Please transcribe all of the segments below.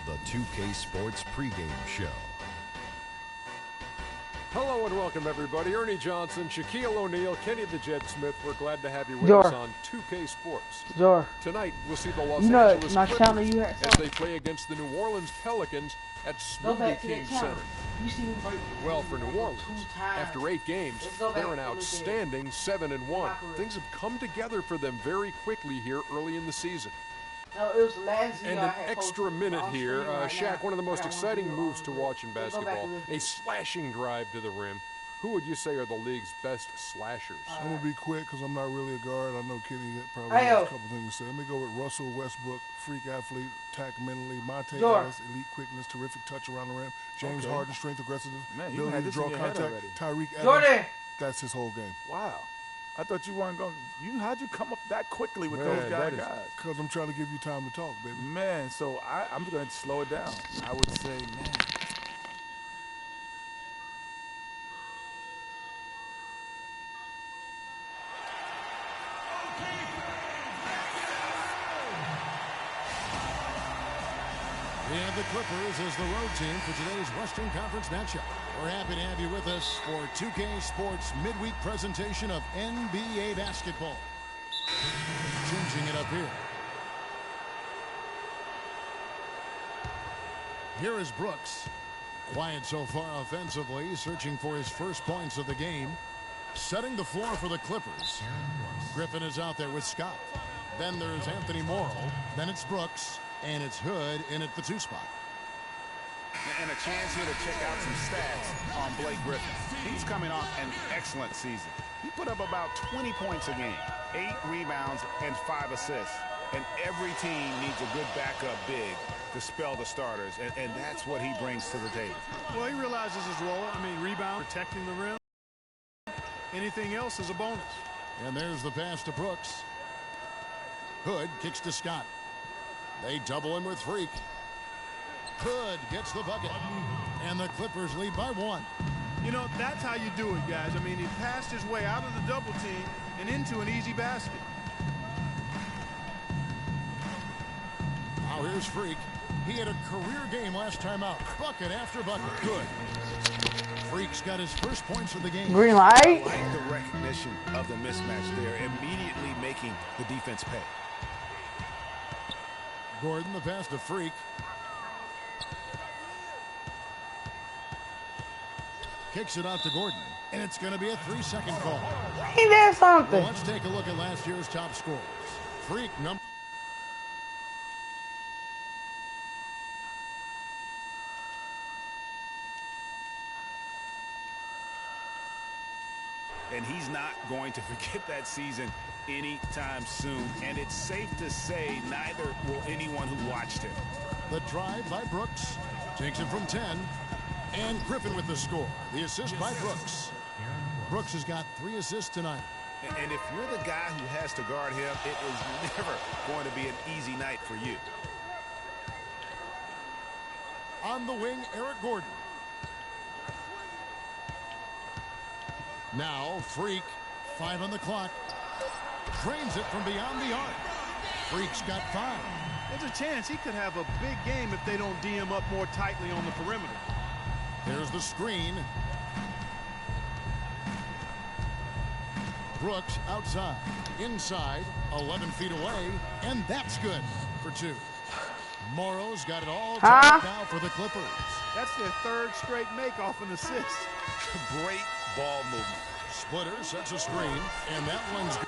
the 2K Sports pregame show. Hello and welcome, everybody. Ernie Johnson, Shaquille O'Neal, Kenny the Jet Smith. We're glad to have you with us on 2K Sports. Tonight, we'll see the Los Angeles Clippers as they play against the New Orleans Pelicans at Smoothie King Center. Well, for New Orleans, after 8 games, they're an outstanding 7-1. Things have come together for them very quickly here early in the season. And an extra minute here. Shaq, one of the most exciting moves to watch in basketball, a slashing drive to the rim. Who would you say are the league's best slashers? I'm going to be quick because I'm not really a guard. I know Kenny probably has a couple things to say. Let me go with Russell Westbrook, freak athlete, attack mentally. Monte Ellis, elite quickness, terrific touch around the rim. James Harden, strength, aggressiveness, ability to draw contact. Tyreek Evans, that's his whole game. Wow. I thought you weren't going to. How'd you come up that quickly with those guys? Because I'm trying to give you time to talk, baby. Man, so I'm going to slow it down. I would say, man. We have the Clippers as the road team for today's Western Conference matchup. We're happy to have you with us for 2K Sports midweek presentation of NBA basketball. Changing it up here. Here is Brooks. Quiet so far offensively, searching for his first points of the game. Setting the floor for the Clippers. Griffin is out there with Scott. Then there's Anthony Morrow. Then it's Brooks. And it's Hood in at the 2 spot. And a chance here to check out some stats on Blake Griffin. He's coming off an excellent season. He put up about 20 points a game, 8 rebounds, and 5 assists. And every team needs a good backup big to spell the starters, and that's what he brings to the table. Well, he realizes his role. Rebound, protecting the rim. Anything else is a bonus. And there's the pass to Brooks. Hood kicks to Scott. They double him with Freak. Hood gets the bucket. And the Clippers lead by 1. You know, that's how you do it, guys. He passed his way out of the double team and into an easy basket. Now here's Freak. He had a career game last time out. Bucket after bucket. Good. Freak's got his first points of the game. Green light. I like the recognition of the mismatch there, immediately making the defense pay. Gordon, the pass to Freak. Kicks it out to Gordon. And it's going to be a 3-second call. He did something. Well, let's take a look at last year's top scorers. Freak, number. And he's not going to forget that season anytime soon. And it's safe to say neither will anyone who watched him. The drive by Brooks takes it from 10. And Griffin with the score. The assist by Brooks. Brooks has got 3 assists tonight. And if you're the guy who has to guard him, it is never going to be an easy night for you. On the wing, Eric Gordon. Now, Freak, 5 on the clock. Drains it from beyond the arc. Freak's got 5. There's a chance he could have a big game if they don't D him up more tightly on the perimeter. There's the screen. Brooks outside. Inside, 11 feet away, and that's good for 2. Morrow's got it all tied now for the Clippers. That's their 3rd straight make off an assist. Great ball movement. Splitter sets a screen, and that one's good.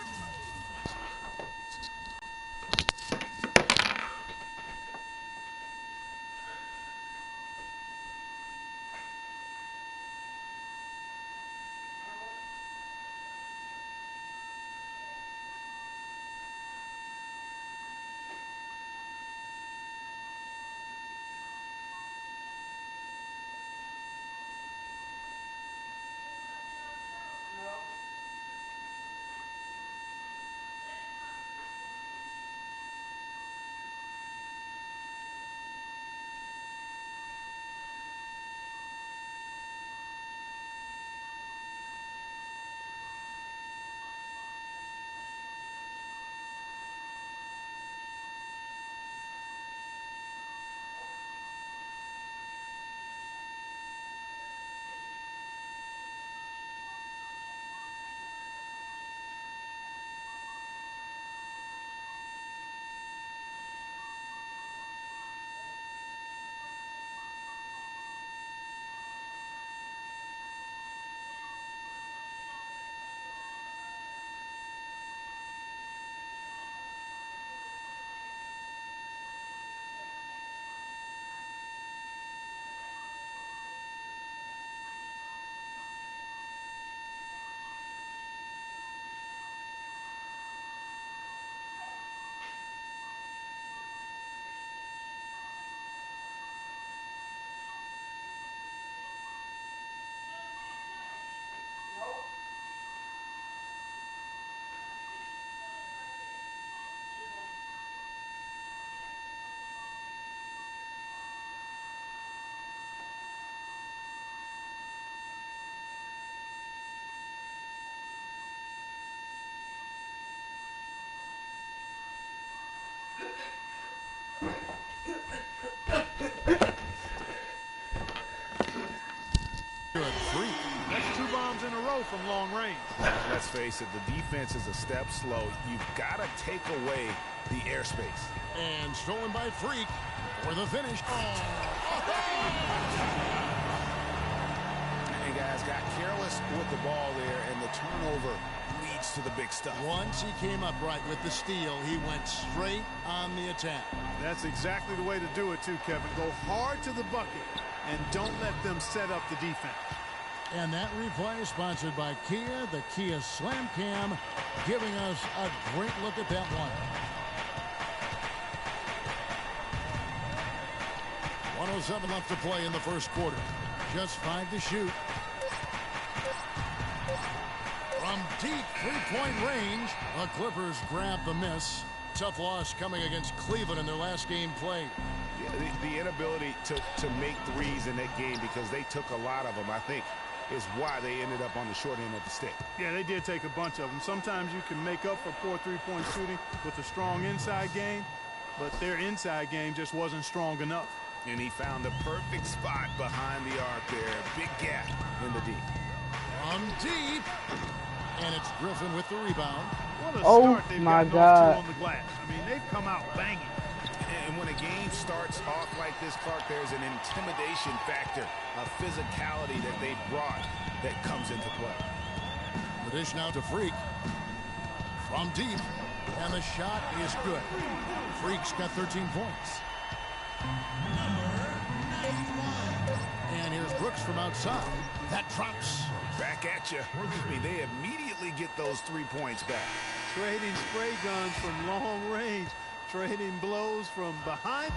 That's 2 bombs in a row from long range. Let's face it, the defense is a step slow. You've got to take away the airspace. And stolen by Freak for the finish. And guys got careless with the ball there, and the turnover leads to the big stuff. Once he came up right with the steal, he went straight on the attack. That's exactly the way to do it, too, Kevin. Go hard to the bucket and don't let them set up the defense. And that replay sponsored by Kia, the Kia Slam Cam, giving us a great look at that one. 1:07 left to play in the first quarter. Just 5 to shoot. From deep three-point range, the Clippers grab the miss. Tough loss coming against Cleveland in their last game played. Yeah, the inability to make threes in that game, because they took a lot of them, I think, is why they ended up on the short end of the stick. Yeah, they did take a bunch of them. Sometimes you can make up for poor three-point shooting with a strong inside game, but their inside game just wasn't strong enough. And he found the perfect spot behind the arc there. Big gap in the deep. From deep. And it's Griffin with the rebound. What a start they've gotten off to on the glass. I mean, they've come out banging. And when a game starts off like this, Clark, there's an intimidation factor, a physicality that they brought that comes into play. The dish now to Freak. From deep. And the shot is good. Freak's got 13 points. And here's Brooks from outside. That drops. Back at you. I mean, they immediately get those 3 points back. Trading spray guns from long range. Trading blows from behind.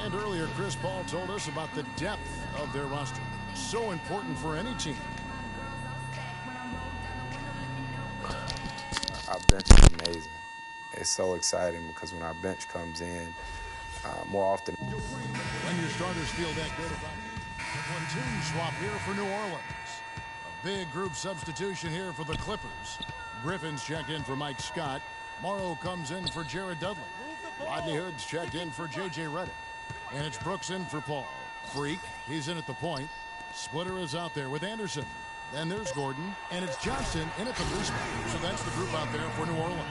And earlier, Chris Paul told us about the depth of their roster. So important for any team. Our bench is amazing. It's so exciting because when our bench comes in, more often. When your starters feel that good about it. A platoon swap here for New Orleans. A big group substitution here for the Clippers. Griffin's checked in for Mike Scott. Morrow comes in for Jared Dudley. Rodney Hood's checked in for J.J. Redick. And it's Brooks in for Paul. Freak, he's in at the point. Splitter is out there with Anderson. Then there's Gordon. And it's Johnson in at the loose spot. So that's the group out there for New Orleans.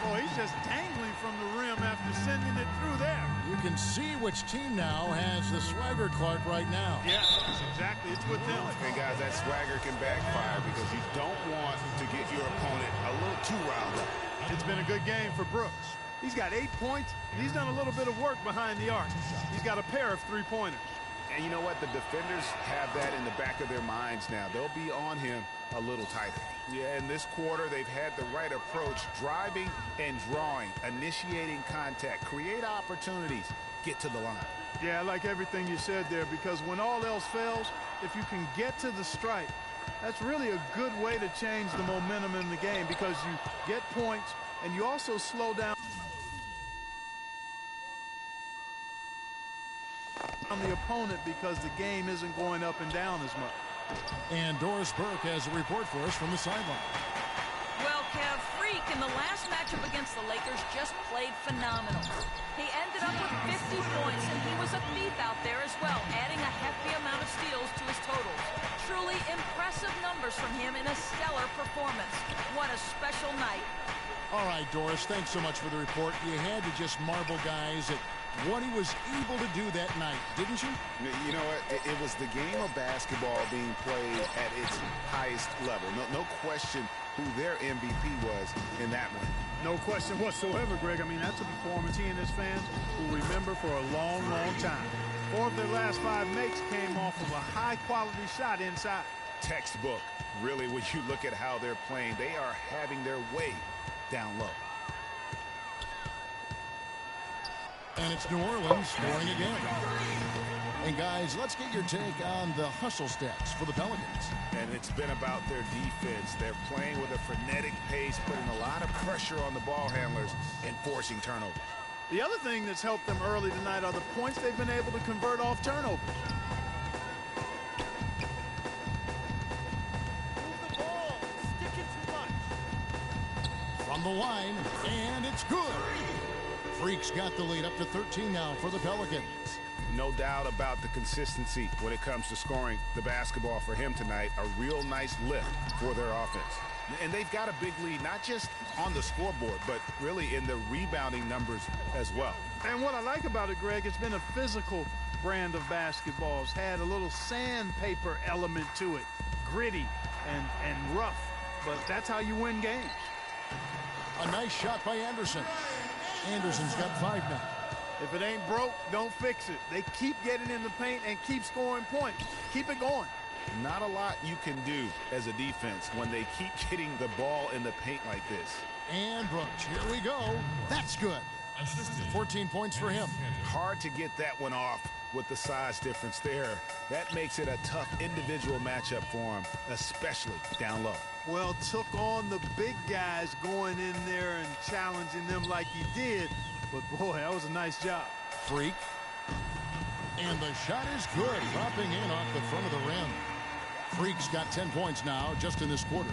Oh, he's just dangling from the rim after sending it through there. You can see which team now has the swagger, Clark, right now. Yeah, exactly. It's with them. And, guys, that swagger can backfire because you don't want to get your opponent a little too riled up. It's been a good game for Brooks. He's got 8 points, and he's done a little bit of work behind the arc. He's got a pair of three-pointers. And you know what? The defenders have that in the back of their minds now. They'll be on him a little tighter. Yeah, in this quarter, they've had the right approach, driving and drawing, initiating contact, create opportunities, get to the line. Yeah, I like everything you said there, because when all else fails, if you can get to the stripe, that's really a good way to change the momentum in the game, because you get points and you also slow down on the opponent because the game isn't going up and down as much. And Doris Burke has a report for us from the sideline. Well, Kev, Freak in the last matchup against the Lakers just played phenomenal. He ended up with 50 points, and he was a thief out there as well, adding a hefty amount of steals to his totals. Truly impressive numbers from him in a stellar performance. What a special night. All right, Doris, thanks so much for the report. You had to just marvel, guys, at what he was able to do that night, didn't you? You know what? It was the game of basketball being played at its highest level. No question who their MVP was in that one. No question whatsoever, Greg. I mean, that's a performance he and his fans will remember for a long, long time. 4 of their last 5 makes came off of a high-quality shot inside. Textbook. Really, when you look at how they're playing, they are having their way down low. And it's New Orleans scoring again. And guys, let's get your take on the hustle stats for the Pelicans. And it's been about their defense. They're playing with a frenetic pace, putting a lot of pressure on the ball handlers and forcing turnovers. The other thing that's helped them early tonight are the points they've been able to convert off turnovers. on the line, and it's good. Freak's got the lead up to 13 now for the Pelicans. No doubt about the consistency when it comes to scoring the basketball for him tonight. A real nice lift for their offense. And they've got a big lead, not just on the scoreboard, but really in the rebounding numbers as well. And what I like about it, Greg, it's been a physical brand of basketball. It's had a little sandpaper element to it. Gritty and rough. But that's how you win games. A nice shot by Anderson. Anderson's got 5 now. If it ain't broke, don't fix it. They keep getting in the paint and keep scoring points. Keep it going. Not a lot you can do as a defense when they keep getting the ball in the paint like this. And Brooks, here we go. That's good. 14 points for him. Hard to get that one off with the size difference there. That makes it a tough individual matchup for him, especially down low. Well, took on the big guys going in there and challenging them like he did. But, boy, that was a nice job. Freak. And the shot is good, dropping in off the front of the rim. Freak's got 10 points now just in this quarter.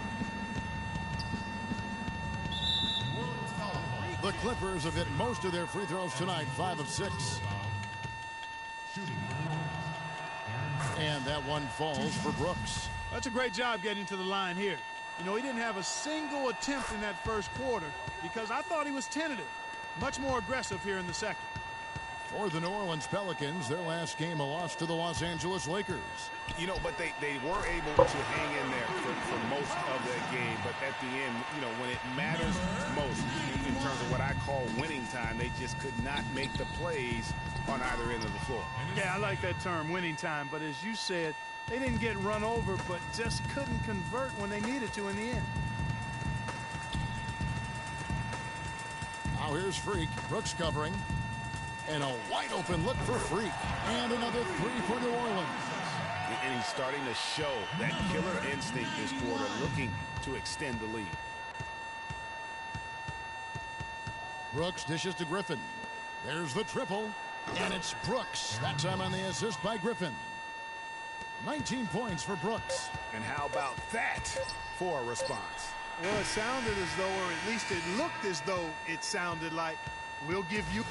The Clippers have hit most of their free throws tonight, 5 of 6. And that one falls for Brooks. That's a great job getting to the line here. You know, he didn't have a single attempt in that first quarter because I thought he was tentative. Much more aggressive here in the second. For the New Orleans Pelicans, their last game a loss to the Los Angeles Lakers. You know, but they were able to hang in there for most of that game. But at the end, you know, when it matters most in terms of what I call winning time, they just could not make the plays on either end of the floor. Yeah, I like that term, winning time. But as you said, they didn't get run over, but just couldn't convert when they needed to in the end. Now here's Freak. Brooks covering. And a wide open look for Freak. And another 3 for New Orleans. And he's starting to show that killer instinct this quarter, looking to extend the lead. Brooks dishes to Griffin. There's the triple. And it's Brooks. That time on the assist by Griffin. 19 points for Brooks. And how about that for a response? Well, it sounded as though, or at least it looked as though it sounded like, we'll give you...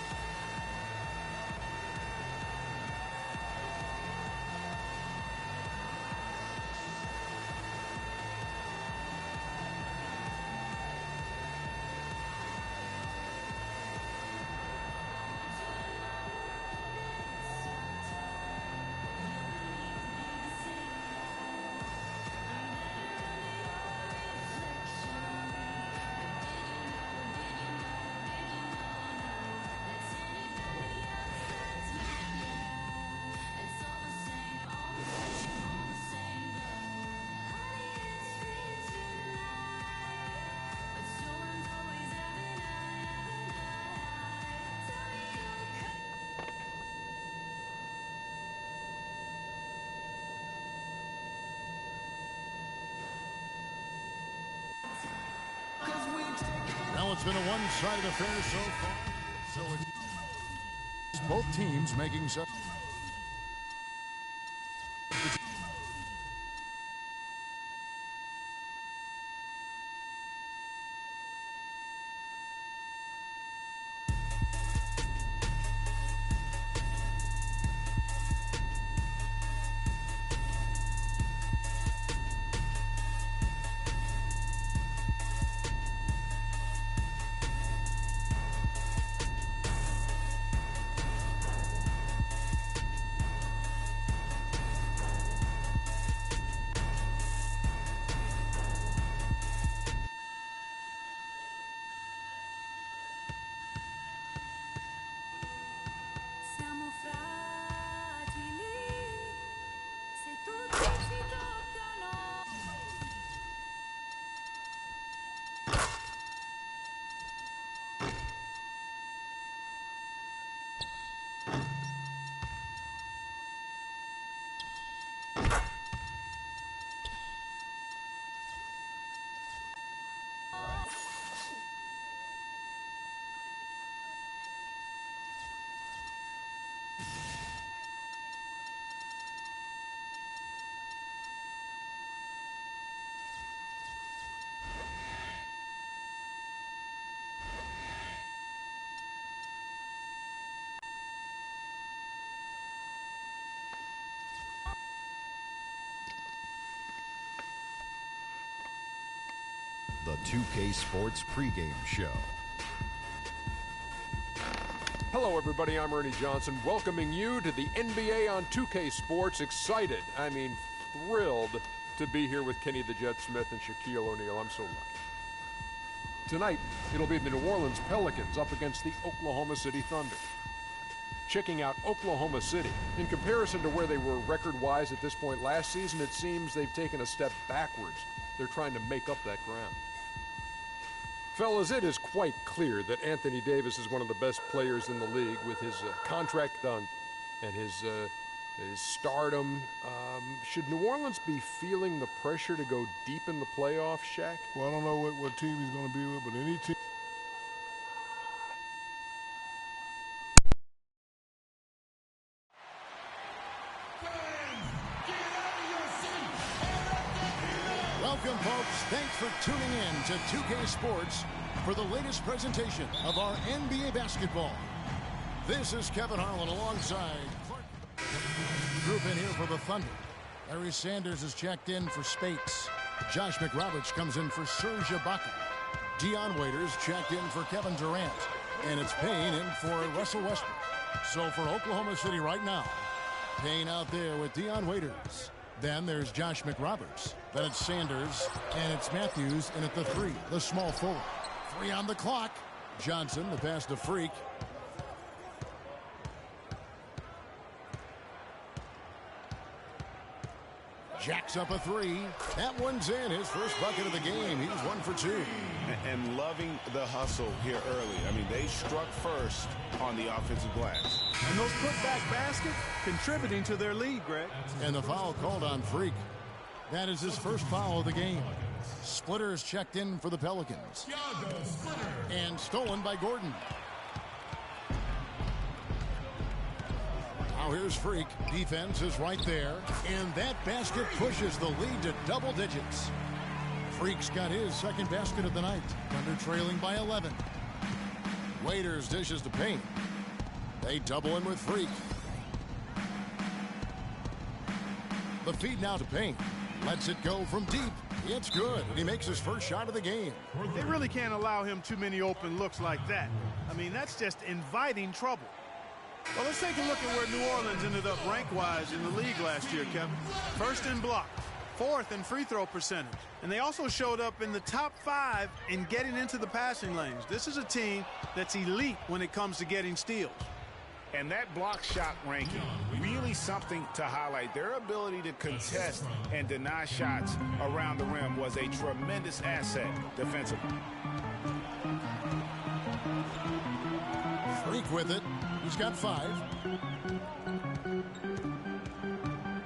Well, it's been a one-sided affair so far. So it's both teams making some. the 2K Sports pregame show. Hello, everybody. I'm Ernie Johnson, welcoming you to the NBA on 2K Sports. Excited, I mean thrilled, to be here with Kenny the Jet Smith and Shaquille O'Neal. I'm so lucky. Tonight, it'll be the New Orleans Pelicans up against the Oklahoma City Thunder. Checking out Oklahoma City, in comparison to where they were record-wise at this point last season, it seems they've taken a step backwards. They're trying to make up that ground. Fellas, it is quite clear that Anthony Davis is one of the best players in the league with his contract done and his stardom. Should New Orleans be feeling the pressure to go deep in the playoffs, Shaq? Well, I don't know what team he's going to be with, but any team. Welcome, folks. Thanks for tuning in to 2K Sports for the latest presentation of our NBA basketball. This is Kevin Harlan alongside Clark. Group in here for the Thunder. Larry Sanders is checked in for Spates. Josh McRoberts comes in for Serge Ibaka. Dion Waiters checked in for Kevin Durant. And it's Payne in for Russell Westbrook. So for Oklahoma City right now, Payne out there with Dion Waiters. Then there's Josh McRoberts. Then it's Sanders, and it's Matthews in at the 3, the small forward. 3 on the clock. Johnson, the pass to Freak. Jacks up a 3. That one's in. His first bucket of the game. He's 1 for 2. And loving the hustle here early. I mean, they struck first on the offensive glass. And those putback baskets contributing to their lead, Greg. And the foul called on Freak. That is his first foul of the game. Splitter is checked in for the Pelicans. And stolen by Gordon. Now here's Freak. Defense is right there. And that basket pushes the lead to double digits. Freak's got his second basket of the night. Thunder trailing by 11. Waiters dishes to Payne. They double in with Freak. The feed now to Payne. Lets it go from deep. It's good. And he makes his first shot of the game. They really can't allow him too many open looks like that. I mean, that's just inviting trouble. Well, let's take a look at where New Orleans ended up rank-wise in the league last year, Kevin. First in blocks, 4th in free throw percentage. And they also showed up in the top 5 in getting into the passing lanes. This is a team that's elite when it comes to getting steals. And that block shot ranking, really something to highlight. Their ability to contest and deny shots around the rim was a tremendous asset defensively. Freak with it. He's got 5.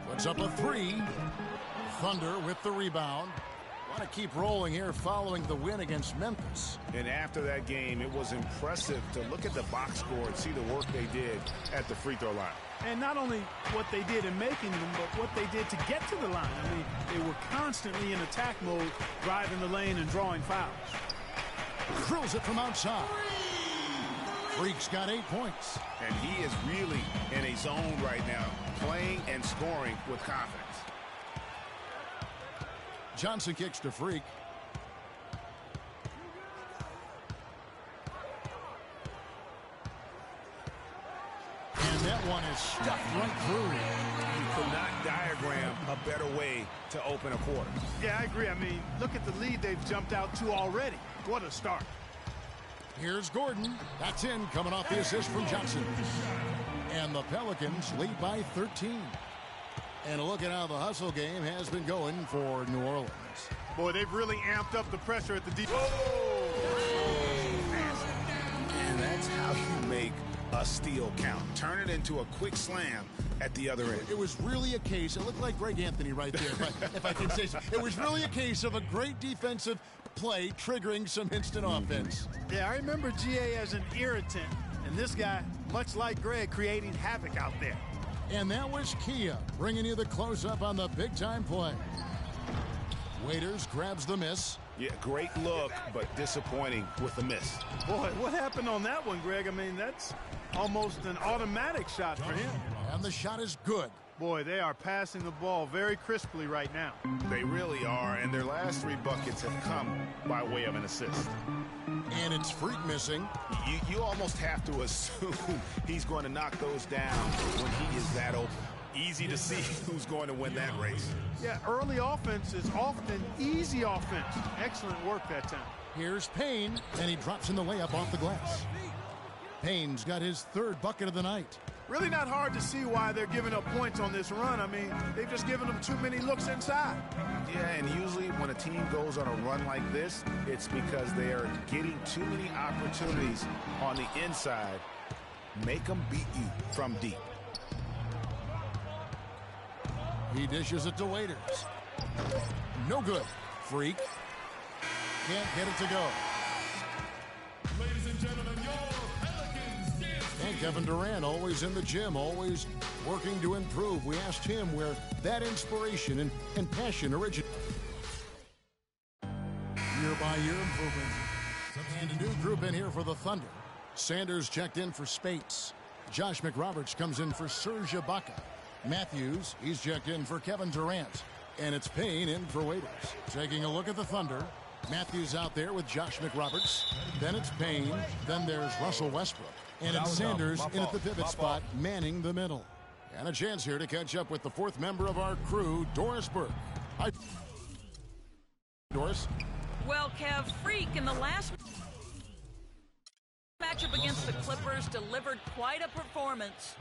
Puts up a 3. Thunder with the rebound. Want to keep rolling here following the win against Memphis. And after that game, it was impressive to look at the box score and see the work they did at the free throw line. And not only what they did in making them, but what they did to get to the line. I mean, they were constantly in attack mode, driving the lane and drawing fouls. Drills it from outside. Freak's got 8 points. And he is really in a zone right now, playing and scoring with confidence. Johnson kicks to Freak. And that one is stuffed right through. You could not diagram a better way to open a quarter. Yeah, I agree. I mean, look at the lead they've jumped out to already. What a start. Here's Gordon. That's in, coming off the assist from Johnson. And the Pelicans lead by 13. And a look at how the hustle game has been going for New Orleans. Boy, they've really amped up the pressure at the defense. And that's how you make a steal count. Turn it into a quick slam at the other end. It was really a case, it looked like Greg Anthony right there, if I can say so. It was really a case of a great defensive play triggering some instant offense. Yeah, I remember GA as an irritant. And this guy, much like Greg, creating havoc out there. And that was Kia bringing you the close-up on the big-time play. Waiters grabs the miss. Yeah, great look, but disappointing with the miss. Boy, what happened on that one, Greg? I mean, that's almost an automatic shot for him. And the shot is good. Boy, they are passing the ball very crisply right now. They really are, and their last 3 buckets have come by way of an assist. And it's Freak missing. You almost have to assume he's going to knock those down when he is that open. Easy to see who's going to win that race. Yeah, early offense is often easy offense. Excellent work that time. Here's Payne, and he drops in the layup off the glass. Payne's got his 3rd bucket of the night. Really not hard to see why they're giving up points on this run. I mean, they've just given them too many looks inside. Yeah, and usually when a team goes on a run like this, it's because they are getting too many opportunities on the inside. Make them beat you from deep. He dishes it to Waiters. No good. Freak. Can't get it to go. Ladies and gentlemen, your Pelicans dance. And Kevin Durant, always in the gym, always working to improve. We asked him where that inspiration and passion originated. Year-by-year improvement. And a new group in here for the Thunder. Sanders checked in for Spates. Josh McRoberts comes in for Serge Ibaka. Matthews, he's checked in for Kevin Durant. And it's Payne in for Waiters. Taking a look at the Thunder. Matthews out there with Josh McRoberts. Then it's Payne. Then there's Russell Westbrook. And it's Sanders in at the pivot spot, manning the middle. And a chance here to catch up with the 4th member of our crew, Doris Burke. Hi, Doris. Well, Kev, Freak in the last matchup against the Clippers delivered quite a performance.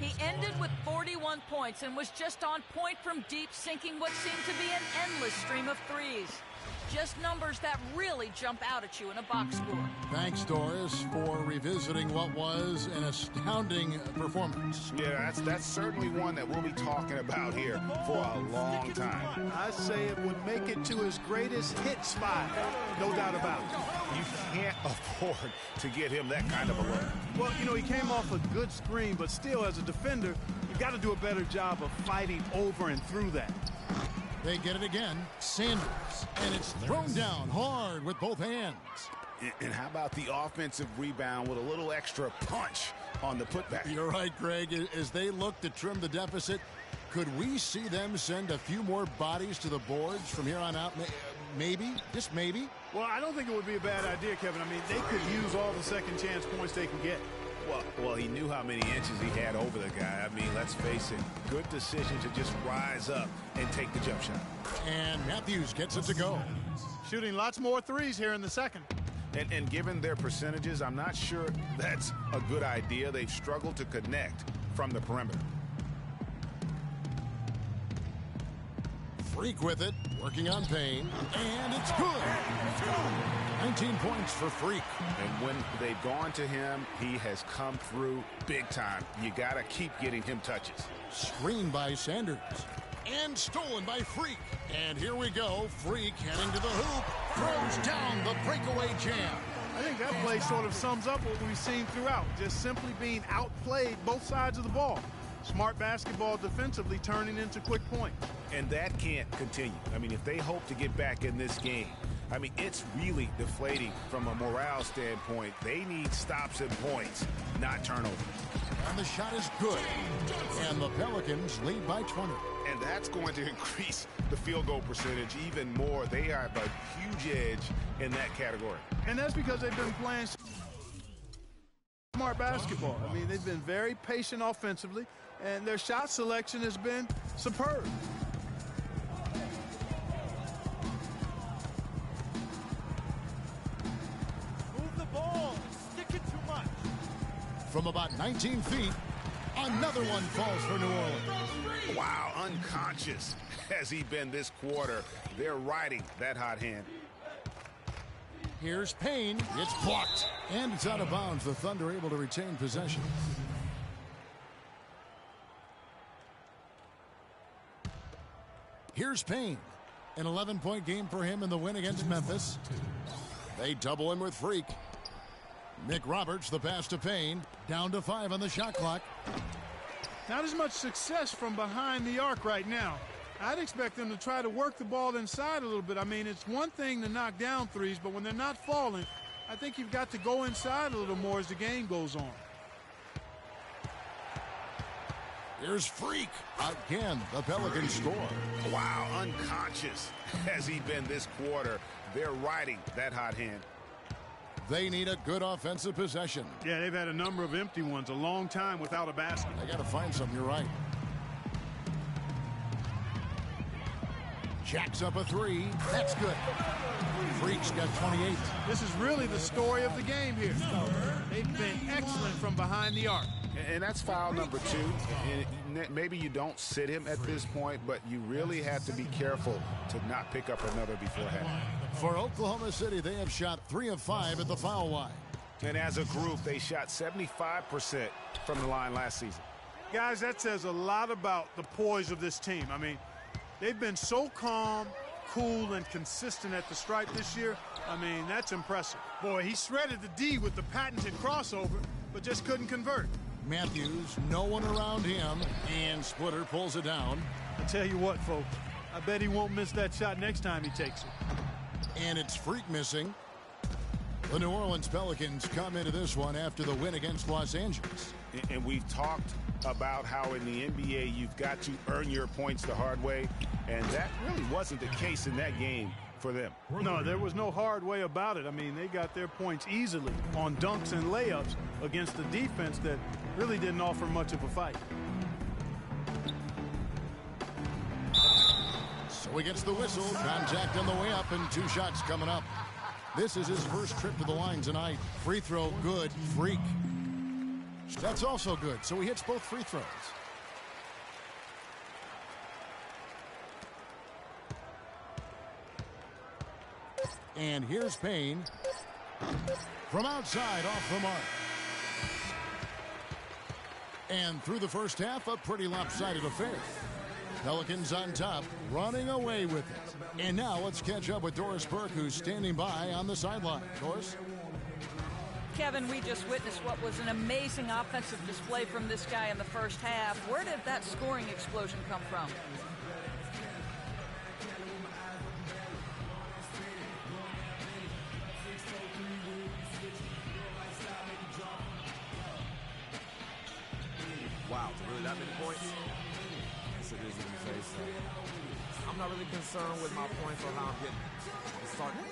He ended with 41 points and was just on point from deep, sinking what seemed to be an endless stream of threes. Just numbers that really jump out at you in a box score. Thanks, Doris, for revisiting what was an astounding performance. Yeah, that's certainly one that we'll be talking about here for a long time. I say it would make it to his greatest hit spot, no doubt about it. You can't afford to get him that kind of a look. Well, you know, he came off a good screen, but still, as a defender, you got to do a better job of fighting over and through that. They get it again. Sanders. And it's thrown down hard with both hands. And how about the offensive rebound with a little extra punch on the putback? You're right, Greg. As they look to trim the deficit, could we see them send a few more bodies to the boards from here on out? Maybe. Just maybe. Well, I don't think it would be a bad idea, Kevin. I mean, they could use all the second chance points they can get. Well, he knew how many inches he had over the guy. I mean, let's face it, good decision to just rise up and take the jump shot. And Matthews gets it to go. Shooting lots more threes here in the second. And given their percentages, I'm not sure that's a good idea. They've struggled to connect from the perimeter. Freak with it, working on Payne, and it's good. 19 points for Freak. And when they've gone to him, he has come through big time. You got to keep getting him touches. Screened by Sanders. And stolen by Freak. And here we go. Freak heading to the hoop. Throws down the breakaway jam. I think that play sort of sums up what we've seen throughout. Just simply being outplayed both sides of the ball. Smart basketball defensively turning into quick points. And that can't continue. I mean, if they hope to get back in this game, I mean, it's really deflating from a morale standpoint. They need stops and points, not turnovers. And the shot is good. And the Pelicans lead by 20. And that's going to increase the field goal percentage even more. They have a huge edge in that category. And that's because they've been playing smart basketball. I mean, they've been very patient offensively, and their shot selection has been superb. Move the ball. Stick it too much. From about 19 feet, another one falls for New Orleans. Wow, unconscious has he been this quarter. They're riding that hot hand. Here's Payne. It's blocked. And it's out of bounds. The Thunder able to retain possession. Here's Payne. An 11-point game for him in the win against Memphis. They double him with Freak. McRoberts, the pass to Payne. Down to 5 on the shot clock. Not as much success from behind the arc right now. I'd expect them to try to work the ball inside a little bit. I mean, it's one thing to knock down threes, but when they're not falling, I think you've got to go inside a little more as the game goes on. Here's Freak. Again, the Pelicans score. Wow, unconscious has he been this quarter. They're riding that hot hand. They need a good offensive possession. Yeah, they've had a number of empty ones, a long time without a basket. They got to find something, you're right. Jacks up a three. That's good. Freak's got 28. This is really the story of the game here. They've been excellent from behind the arc. And that's foul number 2. And maybe you don't sit him at this point, but you really have to be careful to not pick up another beforehand. For Oklahoma City, they have shot 3 of 5 at the foul line. And as a group, they shot 75% from the line last season. Guys, that says a lot about the poise of this team. I mean, they've been so calm, cool, and consistent at the stripe this year. I mean, that's impressive. Boy, he shredded the D with the patented crossover, but just couldn't convert. Matthews, no one around him, and Splitter pulls it down. I tell you what, folks, I bet he won't miss that shot next time he takes it. And it's Freak missing. The New Orleans Pelicans come into this one after the win against Los Angeles. And we've talked about how in the NBA you've got to earn your points the hard way, and that really wasn't the case in that game for them. No, there was no hard way about it. I mean, they got their points easily on dunks and layups against a defense that really didn't offer much of a fight. So he gets the whistle, contact on the way up, and 2 shots coming up. This is his first trip to the line tonight. Free throw good, Freak. That's also good, so he hits both free throws. And here's Payne. From outside, off the mark. And through the first half, a pretty lopsided affair. Pelicans on top, running away with it. And now let's catch up with Doris Burke, who's standing by on the sideline. Doris? Kevin, we just witnessed what was an amazing offensive display from this guy in the first half. Where did that scoring explosion come from? Wow, really that many points? Yes, it is if you say so. I'm not really concerned with my points or how I'm getting started.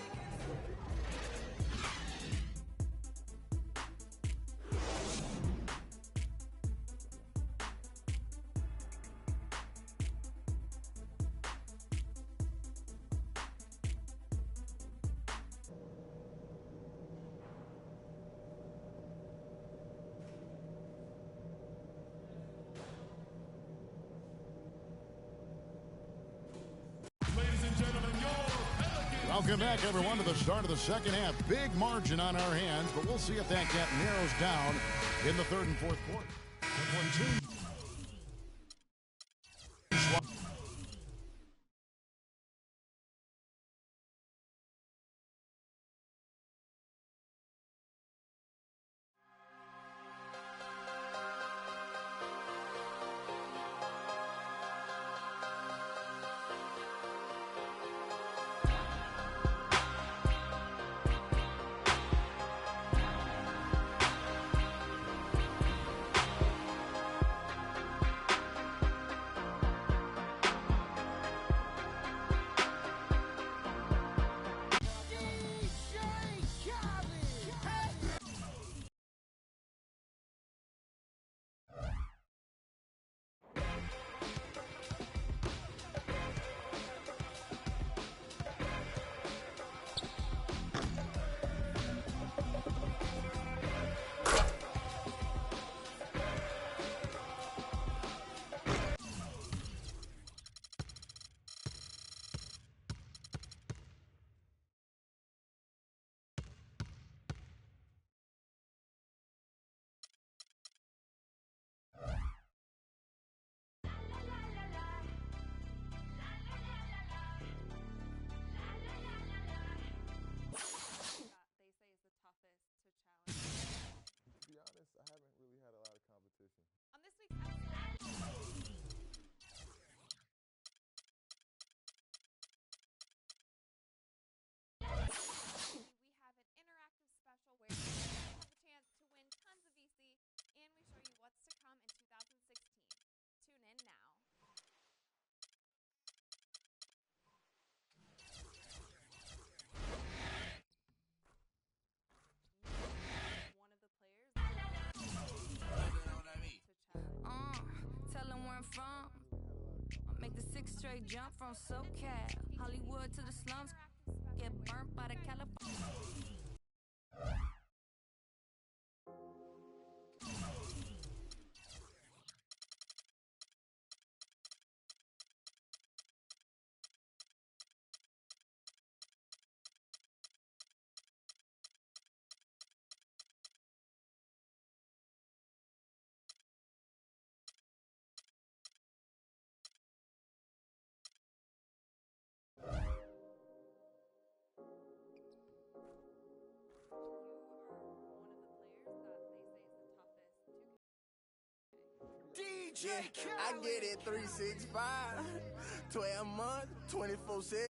Welcome back, everyone, to the start of the second half. Big margin on our hands, but we'll see if that gap narrows down in the third and fourth quarter. 1-2. straight jump from SoCal. Hollywood to the slums, get burnt by the California. I get it 365, 12 months, 24/7.